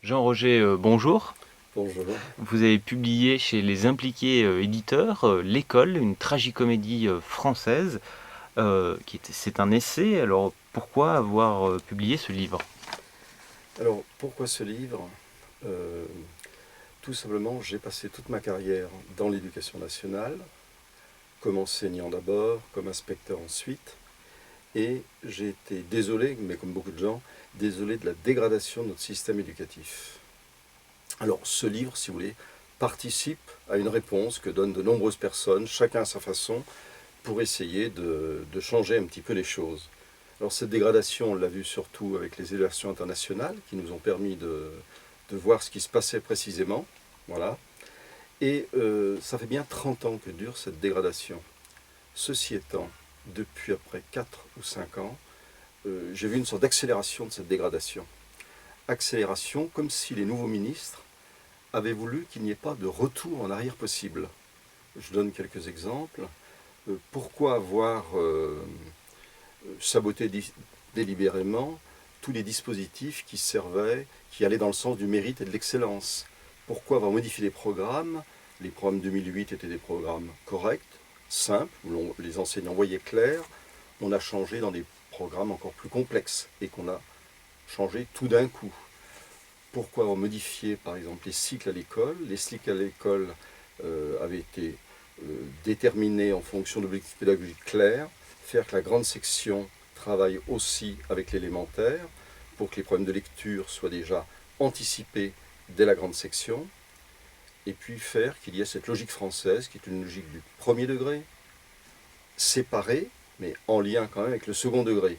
Jean-Roger, bonjour. Bonjour. Vous avez publié chez Les Impliqués éditeurs L'école, une tragicomédie française. C'est un essai. Alors pourquoi avoir publié ce livre? Alors, pourquoi ce livre? Euh, Tout simplement, j'ai passé toute ma carrière dans l'éducation nationale, comme enseignant d'abord, comme inspecteur ensuite, et j'ai été désolé, mais comme beaucoup de gens, désolé de la dégradation de notre système éducatif. Alors, ce livre, si vous voulez, participe à une réponse que donnent de nombreuses personnes, chacun à sa façon, pour essayer de changer un petit peu les choses. Alors cette dégradation, on l'a vu surtout avec les évaluations internationales qui nous ont permis de voir ce qui se passait précisément. Voilà. Et ça fait bien 30 ans que dure cette dégradation. Ceci étant, depuis après 4 ou 5 ans, j'ai vu une sorte d'accélération de cette dégradation. Accélération comme si les nouveaux ministres avaient voulu qu'il n'y ait pas de retour en arrière possible. Je donne quelques exemples. Pourquoi avoir saboté délibérément tous les dispositifs qui servaient, qui allaient dans le sens du mérite et de l'excellence? Pourquoi avoir modifié les programmes? Les programmes 2008 étaient des programmes corrects, simples, où les enseignants voyaient clair. On a changé dans des programmes encore plus complexes et qu'on a changé tout d'un coup. Pourquoi avoir modifié par exemple les cycles à l'école? Les cycles à l'école avaient été déterminés en fonction d'objectifs pédagogiques clairs, faire que la grande section travaille aussi avec l'élémentaire pour que les problèmes de lecture soient déjà anticipés dès la grande section, et puis faire qu'il y ait cette logique française qui est une logique du premier degré, séparée, mais en lien quand même avec le second degré.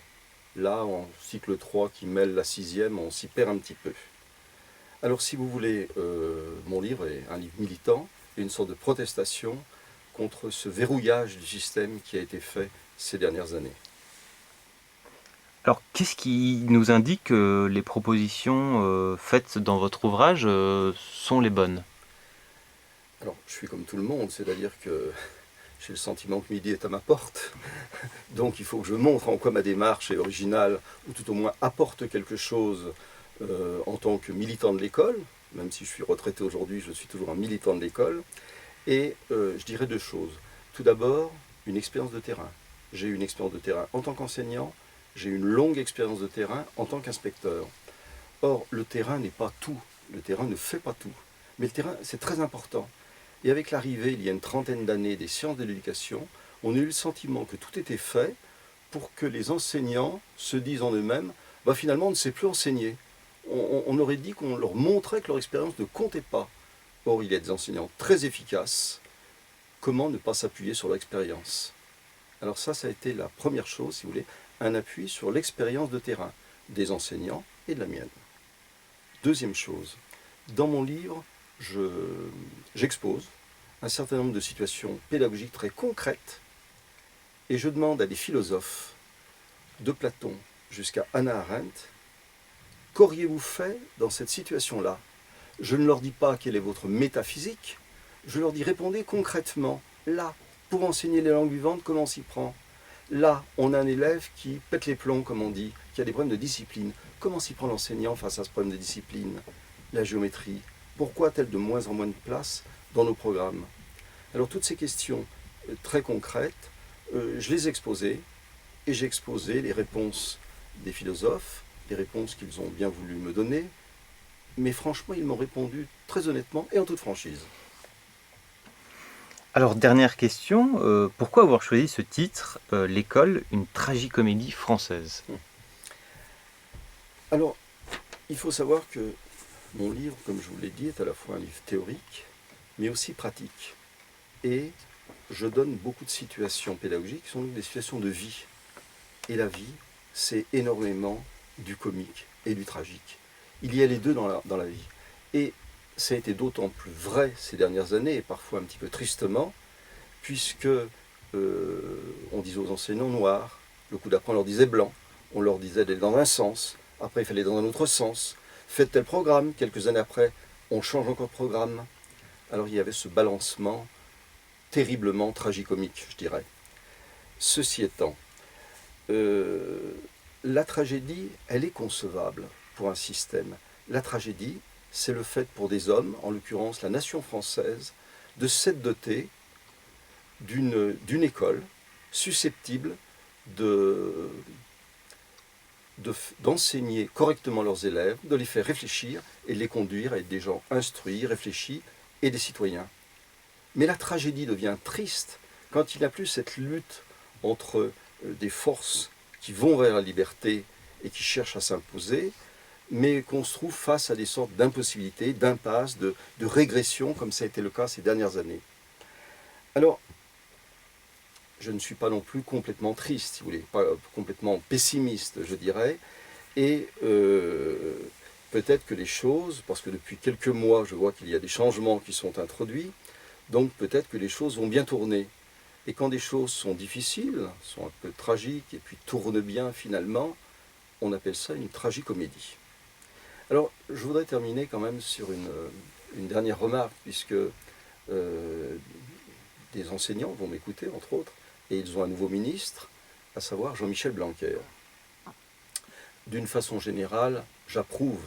Là, en cycle 3 qui mêle la sixième, on s'y perd un petit peu. Alors si vous voulez, mon livre est un livre militant, une sorte de protestation contre ce verrouillage du système qui a été fait ces dernières années. Alors qu'est-ce qui nous indique que les propositions faites dans votre ouvrage sont les bonnes? Alors je suis comme tout le monde, c'est-à-dire que j'ai le sentiment que midi est à ma porte, donc il faut que je montre en quoi ma démarche est originale, ou tout au moins apporte quelque chose en tant que militant de l'école, même si je suis retraité aujourd'hui, je suis toujours un militant de l'école, et je dirais deux choses. Tout d'abord, une expérience de terrain. J'ai eu une expérience de terrain en tant qu'enseignant, j'ai eu une longue expérience de terrain en tant qu'inspecteur. Or, le terrain n'est pas tout, le terrain ne fait pas tout, mais le terrain c'est très important. Et avec l'arrivée, il y a une trentaine d'années, des sciences de l'éducation, on a eu le sentiment que tout était fait pour que les enseignants se disent en eux-mêmes, bah finalement on ne sait plus enseigner. On aurait dit qu'on leur montrait que leur expérience ne comptait pas. Or, il y a des enseignants très efficaces. Comment ne pas s'appuyer sur leur expérience? Alors ça a été la première chose, si vous voulez, un appui sur l'expérience de terrain des enseignants et de la mienne. Deuxième chose, dans mon livre, j'expose un certain nombre de situations pédagogiques très concrètes et je demande à des philosophes, de Platon jusqu'à Hannah Arendt, qu'auriez-vous fait dans cette situation-là? Je ne leur dis pas quelle est votre métaphysique, je leur dis répondez concrètement. Là, pour enseigner les langues vivantes, comment on s'y prend? Là, on a un élève qui pète les plombs, comme on dit, qui a des problèmes de discipline. Comment s'y prend l'enseignant face à ce problème de discipline? La géométrie, pourquoi a-t-elle de moins en moins de place dans nos programmes? Alors toutes ces questions très concrètes, je les ai exposées, et j'ai exposé les réponses des philosophes, les réponses qu'ils ont bien voulu me donner, mais franchement, ils m'ont répondu très honnêtement et en toute franchise. Alors dernière question, pourquoi avoir choisi ce titre, L'école, une tragicomédie française? Alors, il faut savoir que mon livre, comme je vous l'ai dit, est à la fois un livre théorique, mais aussi pratique. Et je donne beaucoup de situations pédagogiques qui sont des situations de vie. Et la vie, c'est énormément du comique et du tragique. Il y a les deux dans la vie. Et ça a été d'autant plus vrai ces dernières années, et parfois un petit peu tristement, puisque on disait aux enseignants noirs, le coup d'après on leur disait blanc, on leur disait d'aller dans un sens, après il fallait dans un autre sens, faites tel programme, quelques années après on change encore de programme. Alors il y avait ce balancement terriblement tragicomique, je dirais. Ceci étant, la tragédie, elle est concevable pour un système. La tragédie, c'est le fait pour des hommes, en l'occurrence la nation française, de s'être dotée d'une école susceptible d'enseigner correctement leurs élèves, de les faire réfléchir et de les conduire à être des gens instruits, réfléchis et des citoyens. Mais la tragédie devient triste quand il n'y a plus cette lutte entre des forces qui vont vers la liberté et qui cherchent à s'imposer, mais qu'on se trouve face à des sortes d'impossibilités, d'impasses, de régression, comme ça a été le cas ces dernières années. Alors, je ne suis pas non plus complètement triste, si vous voulez, pas complètement pessimiste, je dirais, et peut-être que les choses, parce que depuis quelques mois, je vois qu'il y a des changements qui sont introduits, donc peut-être que les choses vont bien tourner. Et quand des choses sont difficiles, sont un peu tragiques, et puis tournent bien finalement, on appelle ça une tragicomédie. Alors, je voudrais terminer quand même sur une dernière remarque, puisque des enseignants vont m'écouter, entre autres, et ils ont un nouveau ministre, à savoir Jean-Michel Blanquer. D'une façon générale, j'approuve,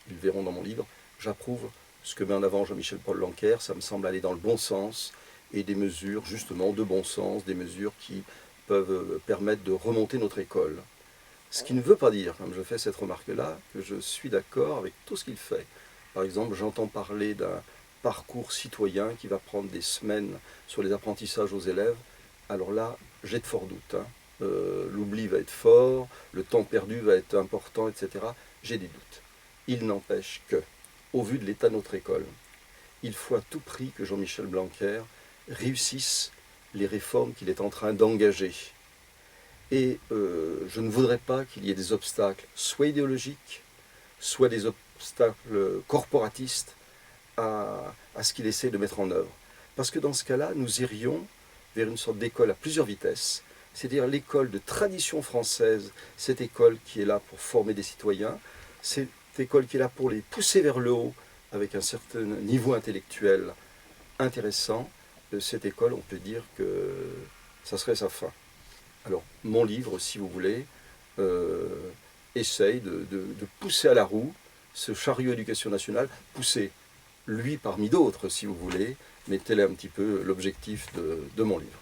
ils le verront dans mon livre, j'approuve ce que met en avant Jean-Michel Blanquer, ça me semble aller dans le bon sens, et des mesures justement de bon sens, des mesures qui peuvent permettre de remonter notre école. Ce qui ne veut pas dire, comme je fais cette remarque-là, que je suis d'accord avec tout ce qu'il fait. Par exemple, j'entends parler d'un parcours citoyen qui va prendre des semaines sur les apprentissages aux élèves. Alors là, j'ai de forts doutes. L'oubli va être fort, le temps perdu va être important, etc. J'ai des doutes. Il n'empêche que, au vu de l'état de notre école, il faut à tout prix que Jean-Michel Blanquer réussisse les réformes qu'il est en train d'engager. Et je ne voudrais pas qu'il y ait des obstacles, soit idéologiques, soit des obstacles corporatistes à ce qu'il essaie de mettre en œuvre. Parce que dans ce cas-là, nous irions vers une sorte d'école à plusieurs vitesses, c'est-à-dire l'école de tradition française, cette école qui est là pour former des citoyens, cette école qui est là pour les pousser vers le haut avec un certain niveau intellectuel intéressant. Cette école, on peut dire que ça serait sa fin. Alors, mon livre, si vous voulez, essaye de pousser à la roue ce chariot éducation nationale, pousser lui parmi d'autres, si vous voulez, mais tel est un petit peu l'objectif de mon livre.